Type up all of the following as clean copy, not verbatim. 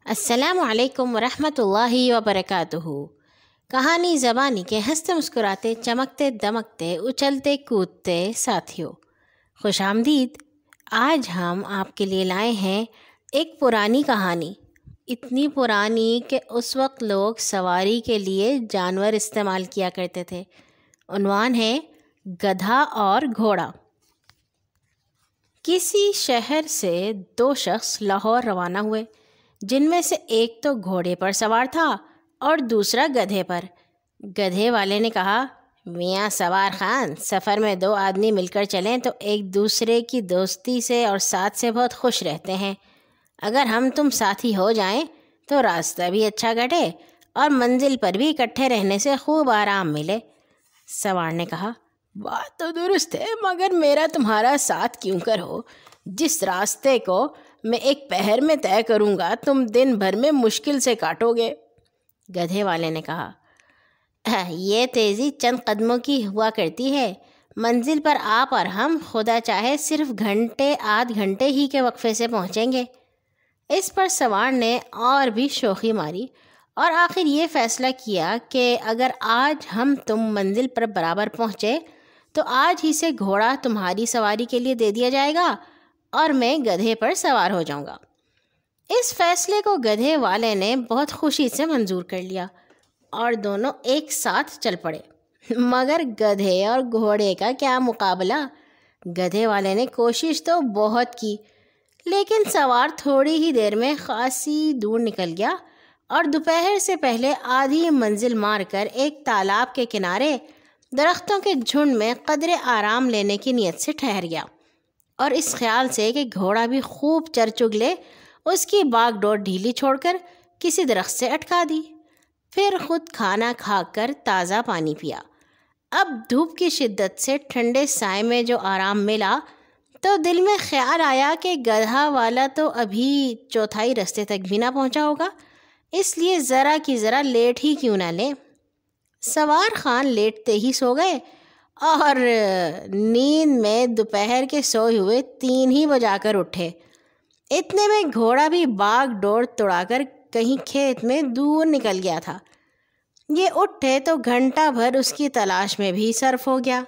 السلام علیکم ورحمۃ اللہ وبرکاتہ۔ کہانی زبانی کے ہنستے مسکراتے چمکتے دمکتے اچھلتے کودتے ساتھیوں، خوش آمدید۔ آج ہم آپ کے لیے لائے ہیں ایک پرانی کہانی، اتنی پرانی کہ اس وقت لوگ سواری کے لیے جانور استعمال کیا کرتے تھے۔ عنوان ہے گدھا اور گھوڑا۔ کسی شہر سے دو شخص لاہور روانہ ہوئے، جن میں سے ایک تو گھوڑے پر سوار تھا اور دوسرا گدھے پر۔ گدھے والے نے کہا، میاں سوار خان، سفر میں دو آدمی مل کر چلیں تو ایک دوسرے کی دوستی سے اور ساتھ سے بہت خوش رہتے ہیں۔ اگر ہم تم ساتھی ہو جائیں تو راستہ بھی اچھا کٹے اور منزل پر بھی اکٹھے رہنے سے خوب آرام ملے۔ سوار نے کہا، بات تو درست ہے، مگر میرا تمہارا ساتھ کیوں کر ہو؟ جس راستے کو میں ایک پہر میں طے کروں گا تم دن بھر میں مشکل سے کاٹو گے۔ گدھے والے نے کہا، یہ تیزی چند قدموں کی ہوا کرتی ہے، منزل پر آپ اور ہم خدا چاہے صرف گھنٹے آدھ گھنٹے ہی کے وقفے سے پہنچیں گے۔ اس پر سوار نے اور بھی شوخی ماری اور آخر یہ فیصلہ کیا کہ اگر آج ہم تم منزل پر برابر پہنچے تو آج ہی سے گھوڑا تمہاری سواری کے لیے دے دیا جائے گا اور میں گدھے پر سوار ہو جاؤں گا۔ اس فیصلے کو گدھے والے نے بہت خوشی سے منظور کر لیا اور دونوں ایک ساتھ چل پڑے۔ مگر گدھے اور گھوڑے کا کیا مقابلہ؟ گدھے والے نے کوشش تو بہت کی، لیکن سوار تھوڑی ہی دیر میں خاصی دور نکل گیا اور دوپہر سے پہلے آدھی منزل مار کر ایک تالاب کے کنارے درختوں کے جھنڈ میں قدرے آرام لینے کی نیت سے ٹھہر گیا، اور اس خیال سے کہ گھوڑا بھی خوب چر چگ لے اس کی باغ ڈور ڈھیلی چھوڑ کر کسی درخت سے اٹکا دی، پھر خود کھانا کھا کر تازہ پانی پیا۔ اب دھوپ کی شدت سے ٹھنڈے سائے میں جو آرام ملا تو دل میں خیال آیا کہ گدھا والا تو ابھی چوتھائی رستے تک بھی نہ پہنچا ہوگا، اس لیے ذرا کی ذرا لیٹ ہی کیوں نہ لیں۔ سوار خان لیٹتے ہی سو گئے اور نیند میں دوپہر کے سوئے ہوئے 3 ہی بجا کر اٹھے۔ اتنے میں گھوڑا بھی باغ ڈور توڑا کر کہیں کھیت میں دور نکل گیا تھا۔ یہ اٹھے تو گھنٹہ بھر اس کی تلاش میں بھی صرف ہو گیا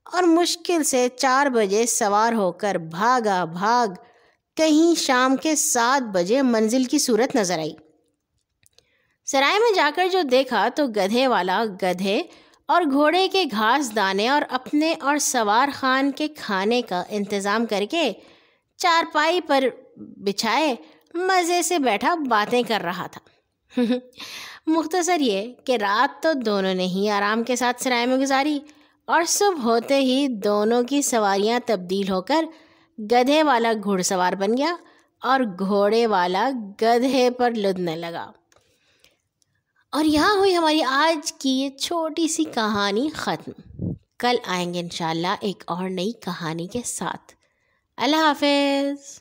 اور مشکل سے 4 بجے سوار ہو کر بھاگ کہیں شام کے 7 بجے منزل کی صورت نظر آئی۔ سرائے میں جا کر جو دیکھا تو گدھے والا گدھے اور گھوڑے کے گھاس دانے اور اپنے اور سوار خان کے کھانے کا انتظام کر کے چارپائی پر بچھائے مزے سے بیٹھا باتیں کر رہا تھا۔ مختصر یہ کہ رات تو دونوں نے ہی آرام کے ساتھ سرائے میں گزاری اور صبح ہوتے ہی دونوں کی سواریاں تبدیل ہو کر گدھے والا گھڑ سوار بن گیا اور گھوڑے والا گدھے پر لدنے لگا۔ اور یہاں ہوئی ہماری آج کی یہ چھوٹی سی کہانی ختم۔ کل آئیں گے انشاءاللہ ایک اور نئی کہانی کے ساتھ۔ اللہ حافظ۔